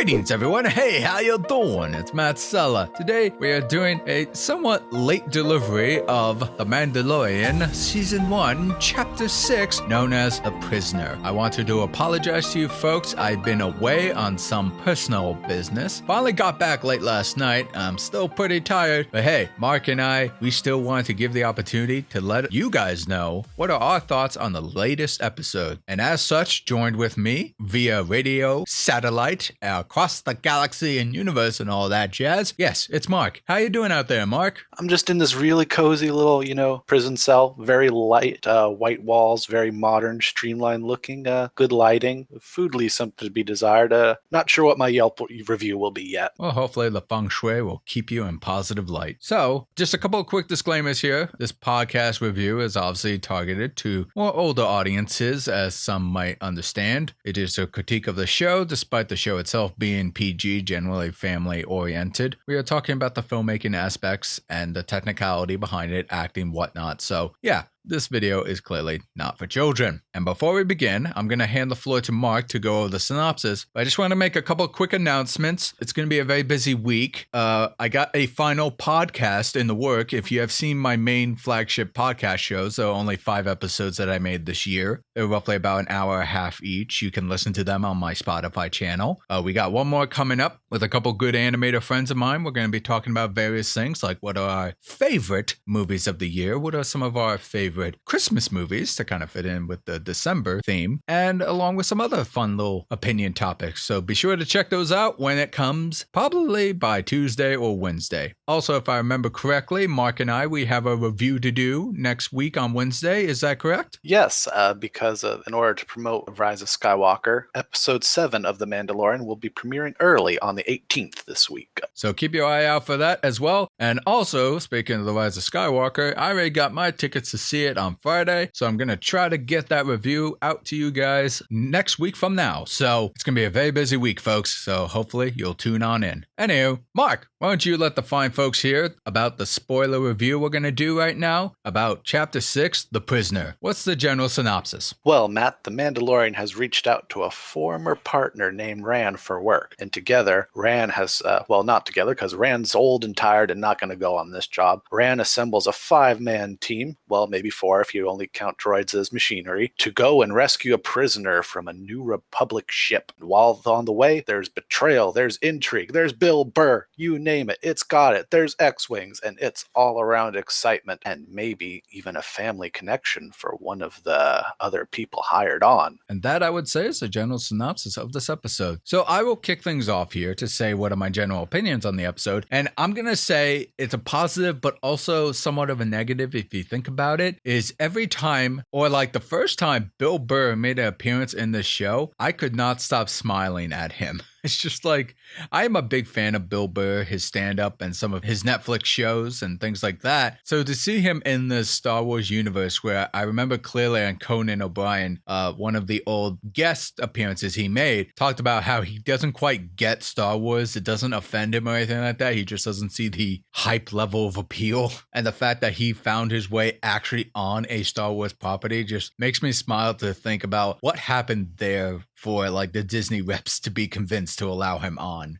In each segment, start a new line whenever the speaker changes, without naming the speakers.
Greetings, everyone. Hey, how you doing? It's Matt Sella. Today, we are doing a somewhat late delivery of The Mandalorian Season 1, Chapter 6, known as The Prisoner. I wanted to apologize to you folks. I've been away on some personal business. Finally got back late last night. I'm still pretty tired. But hey, Mark and I, we still wanted to give the opportunity to let you guys know what are our thoughts on the latest episode. And as such, joined with me via radio, satellite, across the galaxy and universe and all that jazz. Yes, it's Mark. How you doing out there, Mark?
I'm just in this really cozy little, prison cell. Very light, white walls, very modern, streamlined looking, good lighting. Food leaves something to be desired. Not sure what my Yelp review will be yet.
Well, hopefully the feng shui will keep you in positive light. So, just a couple of quick disclaimers here. This podcast review is obviously targeted to more older audiences, as some might understand. It is a critique of the show, despite the show itself being PG, generally family oriented. We are talking about the filmmaking aspects and the technicality behind it, acting, whatnot. So yeah, this video is clearly not for children. And before we begin, I'm going to hand the floor to Mark to go over the synopsis. But I just want to make a couple quick announcements. It's going to be a very busy week. I got a final podcast in the work. If you have seen my main flagship podcast shows, there are only 5 episodes that I made this year. They're roughly about an hour and a half each. You can listen to them on my Spotify channel. We got one more coming up with a couple good animator friends of mine. We're going to be talking about various things like what are our favorite movies of the year, what are some of our favorite Christmas movies to kind of fit in with the December theme, and along with some other fun little opinion topics. So be sure to check those out when it comes, probably by Tuesday or Wednesday. Also, if I remember correctly, Mark and I, we have a review to do next week on Wednesday. Is that correct?
Yes, because in order to promote Rise of Skywalker, Episode 7 of The Mandalorian will be premiering early on the 18th this week.
So keep your eye out for that as well. And also, speaking of The Rise of Skywalker, I already got my tickets to see it on Friday, so I'm going to try to get that review out to you guys next week from now. So it's going to be a very busy week, folks, so hopefully you'll tune on in. Anywho, Mark, why don't you let the fine folks hear about the spoiler review we're going to do right now about Chapter 6, The Prisoner. What's the general synopsis?
Well, Matt, the Mandalorian has reached out to a former partner named Rand for work, and together, Rand has, not together, because Rand's old and tired and not going to go on this job. Rand assembles a 5-man team, well, maybe 4 if you only count droids as machinery, to go and rescue a prisoner from a New Republic ship. While on the way, there's betrayal, there's intrigue, there's Bill Burr, you name it, it's got it. There's X-Wings, and it's all around excitement, and maybe even a family connection for one of the other people hired on.
And that, I would say, is the general synopsis of this episode. So I will kick things off here to say what are my general opinions on the episode, and I'm going to say it's a positive, but also somewhat of a negative if you think about it, is every time, or like the first time Bill Burr made an appearance in this show, I could not stop smiling at him. It's just like, I am a big fan of Bill Burr, his stand-up and some of his Netflix shows and things like that. So to see him in the Star Wars universe, where I remember clearly on Conan O'Brien, one of the old guest appearances he made, talked about how he doesn't quite get Star Wars. It doesn't offend him or anything like that. He just doesn't see the hype level of appeal. And the fact that he found his way actually on a Star Wars property just makes me smile to think about what happened there for like the Disney reps to be convinced to allow him on.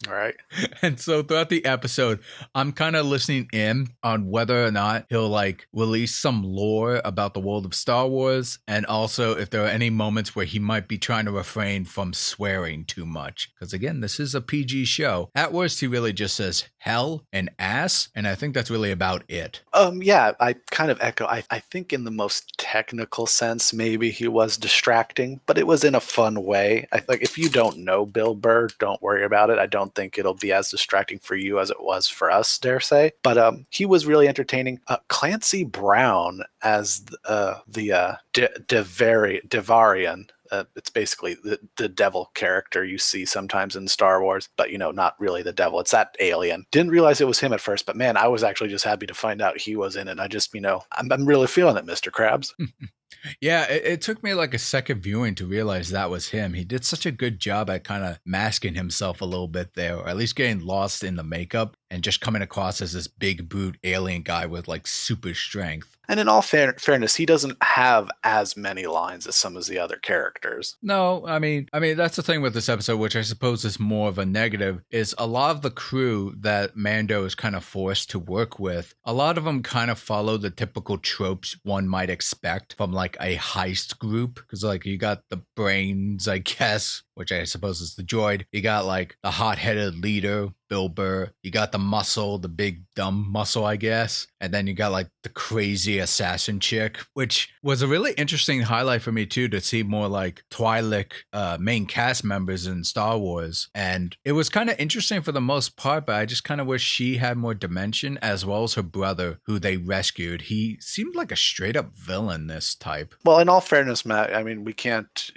All right.
And so throughout the episode, I'm kind of listening in on whether or not he'll like release some lore about the world of Star Wars, and also if there are any moments where he might be trying to refrain from swearing too much. Because again, this is a PG show. At worst, he really just says hell and ass, and I think that's really about it.
Yeah, I kind of echo. I think in the most technical sense, maybe he was distracting, but it was in a fun way. I think if you don't know Bill Burr, don't worry about it. I don't think it'll be as distracting for you as it was for us, dare say. But he was really entertaining. Clancy Brown as the Devarian. It's basically the devil character you see sometimes in Star Wars, but, not really the devil. It's that alien. Didn't realize it was him at first, but man, I was actually just happy to find out he was in it. I just, I'm really feeling it, Mr. Krabs.
Yeah, it took me like a second viewing to realize that was him. He did such a good job at kind of masking himself a little bit there, or at least getting lost in the makeup. and just coming across as this big brute alien guy with like super strength.
And in all fairness, he doesn't have as many lines as some of the other characters.
No, I mean that's the thing with this episode, which I suppose is more of a negative, is a lot of the crew that Mando is kind of forced to work with. A lot of them kind of follow the typical tropes one might expect from like a heist group, because like you got the brains, I guess, which I suppose is the droid. You got like the hot-headed leader, Bill Burr. You got the muscle, the big dumb muscle, I guess. And then you got like the crazy assassin chick, which was a really interesting highlight for me too, to see more like Twi'lek main cast members in Star Wars. And it was kind of interesting for the most part, but I just kind of wish she had more dimension, as well as her brother, who they rescued. He seemed like a straight up villain, this type.
Well, in all fairness, Matt, I mean, we can't,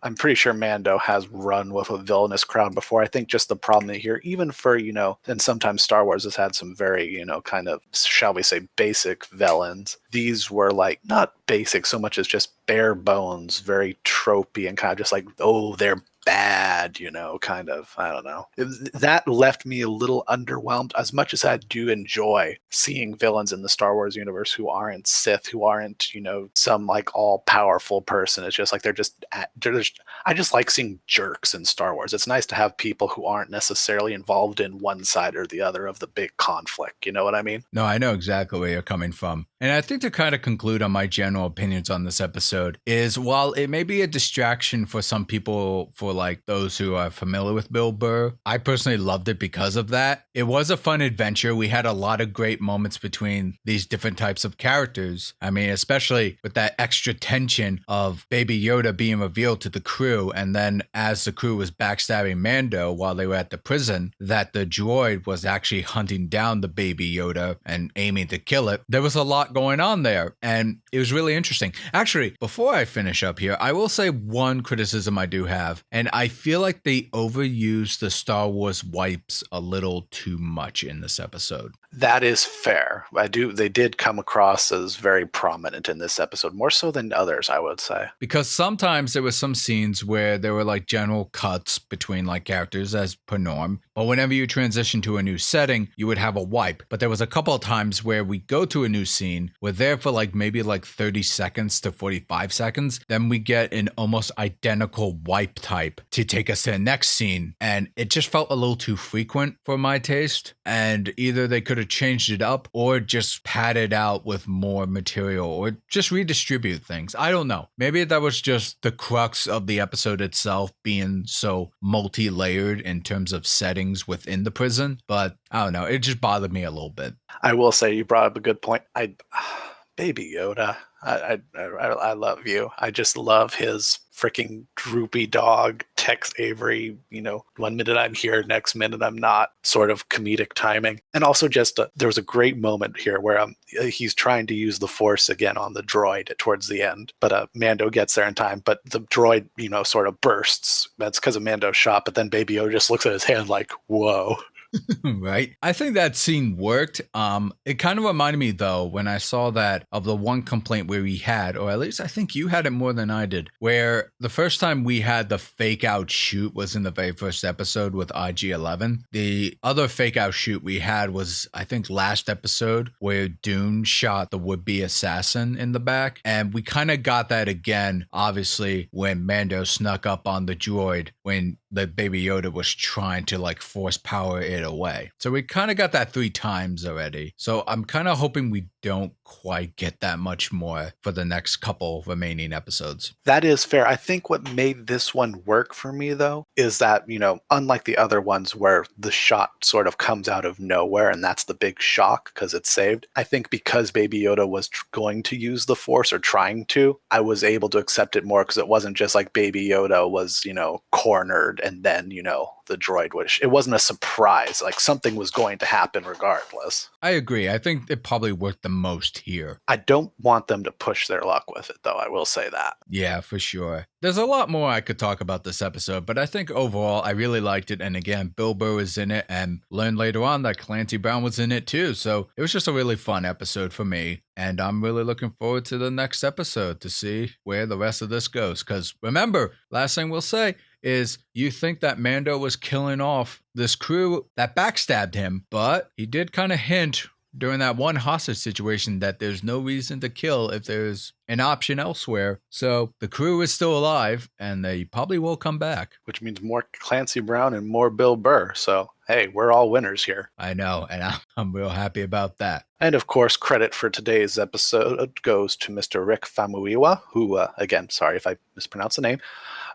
I'm pretty sure Mando has run with a villainous crowd before. I think just the problem here, even for, and sometimes Star Wars has had some very, kind of, shall we say, basic villains. These were like not basic so much as just bare bones, very tropey, and kind of just like, oh, they're bad, kind of, I don't know. That left me a little underwhelmed, as much as I do enjoy seeing villains in the Star Wars universe who aren't Sith, who aren't, some like all powerful person. It's just like I just like seeing jerks in Star Wars. It's nice to have people who aren't necessarily involved in one side or the other of the big conflict. You know what I mean?
No, I know exactly where you're coming from. And I think to kind of conclude on my general opinions on this episode is, while it may be a distraction for some people, for like those who are familiar with Bill Burr, I personally loved it because of that. It was a fun adventure. We had a lot of great moments between these different types of characters. I mean, especially with that extra tension of Baby Yoda being revealed to the crew, and then as the crew was backstabbing Mando while they were at the prison, that the droid was actually hunting down the Baby Yoda and aiming to kill it. There was a lot going on there, and it was really interesting. Actually, before I finish up here, I will say one criticism I do have, and I feel like they overused the Star Wars wipes a little too much in this episode.
That is fair. They did come across as very prominent in this episode, more so than others, I would say.
Because sometimes there were some scenes where there were like general cuts between like characters as per norm, but whenever you transition to a new setting, you would have a wipe. But there was a couple of times where we go to a new scene, we're there for like maybe like 30 seconds to 45 seconds, then we get an almost identical wipe type to take us to the next scene, and it just felt a little too frequent for my taste, and either they could have changed it up or just padded out with more material or just redistribute things. I don't know. Maybe that was just the crux of the episode itself being so multi-layered in terms of settings within the prison, but I don't know. It just bothered me a little bit.
I will say you brought up a good point. Baby Yoda, I love you. I just love his freaking droopy dog, Tex Avery, 1 minute I'm here, next minute I'm not, sort of comedic timing. And also just there was a great moment here where he's trying to use the Force again on the droid towards the end, but Mando gets there in time, but the droid, sort of bursts. That's because of Mando's shot, but then Baby Yoda just looks at his hand like, whoa.
Right? I think that scene worked. It kind of reminded me, though, when I saw that, of the one complaint where we had, or at least I think you had it more than I did, where the first time we had the fake out shoot was in the very first episode with IG-11. The other fake out shoot we had was, I think, last episode where Dune shot the would-be assassin in the back. And we kind of got that again, obviously, when Mando snuck up on the droid when the Baby Yoda was trying to like force power it away. So we kind of got that 3 times already. So I'm kind of hoping we don't quite get that much more for the next couple remaining episodes.
That is fair. I think what made this one work for me, though, is that, unlike the other ones where the shot sort of comes out of nowhere and that's the big shock because it's saved, I think because Baby Yoda was going to use the Force or trying to, I was able to accept it more because it wasn't just like Baby Yoda was, cornered and then, the droid was, it wasn't a surprise. Like something was going to happen regardless.
I agree. I think it probably worked the most here.
I don't want them to push their luck with it, though. I will say that.
Yeah, for sure. There's a lot more I could talk about this episode, but I think overall I really liked it. And again, Bill Burr was in it, and learned later on that Clancy Brown was in it too. So it was just a really fun episode for me. And I'm really looking forward to the next episode to see where the rest of this goes. Because remember, last thing we'll say is you think that Mando was killing off this crew that backstabbed him, but he did kind of hint during that one hostage situation that there's no reason to kill if there's an option elsewhere. So the crew is still alive and they probably will come back.
Which means more Clancy Brown and more Bill Burr. So, hey, we're all winners here.
I know, and I'm real happy about that.
And of course, credit for today's episode goes to Mr. Rick Famuyiwa, who, again, sorry if I mispronounced the name,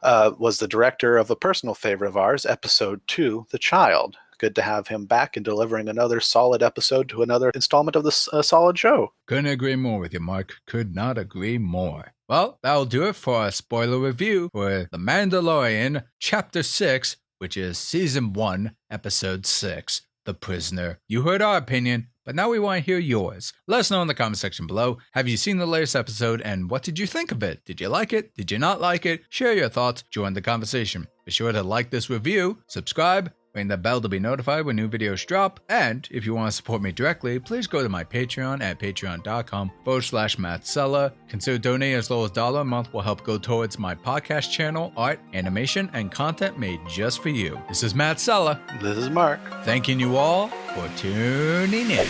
was the director of a personal favorite of ours, Episode 2, The Child. Good to have him back and delivering another solid episode to another installment of this solid show.
Couldn't agree more with you, Mark. Could not agree more. Well, that'll do it for our spoiler review for The Mandalorian, Chapter 6, which is Season 1, Episode 6, The Prisoner. You heard our opinion, but now we want to hear yours. Let us know in the comment section below. Have you seen the latest episode and what did you think of it? Did you like it? Did you not like it? Share your thoughts. Join the conversation. Be sure to like this review, subscribe, ring the bell to be notified when new videos drop, and if you want to support me directly, please go to my Patreon at patreon.com/Matt Sella. Consider donating as low as $1 a month will help go towards my podcast channel, art, animation, and content made just for you. This is Matt Sella.
This is Mark.
Thanking you all for tuning in.